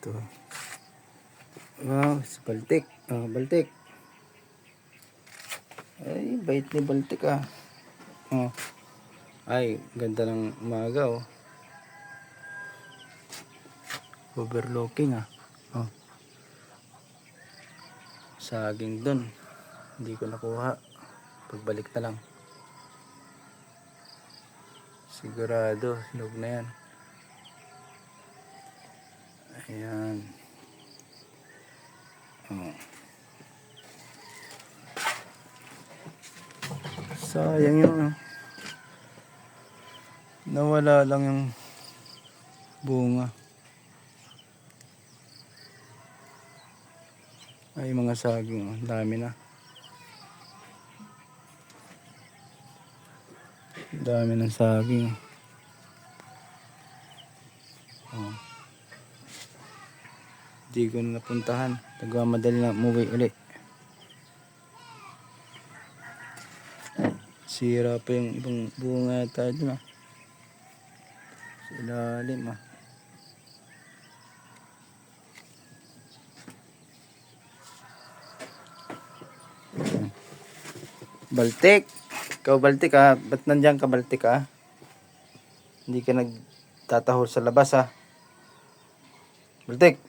Ito. Wow, si Baltik. Baltik. Ay, bait ni Baltik ah. Oh. Ay, ganda ng umaga oh. Overlooking ah. Oh. Saging dun. Hindi ko nakuha. Pagbalik na lang. Sigurado, hinog na yan. Ayan. Oh. Sayang yung nawala lang yung bunga. Ay, mga saging oh. Dami na. Dami ng saging. Oh. Hindi ko na napuntahan. Nagmamadali na umuwi ulit. Sira pa yung ibang bunga yata dun ah. Sa ilalim ah. Baltik. Ikaw Baltik ah. Ba't nandiyan ka Baltik ah? Hindi ka nagtatahol sa labas ah. Baltik.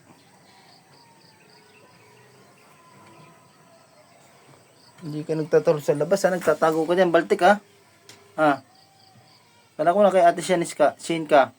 Hindi ka nagtatahol sa labas ah. Nagtatago ka dyan Baltik ah. Ah. Kala ko na kay Ate Shanice ka. Shane ka.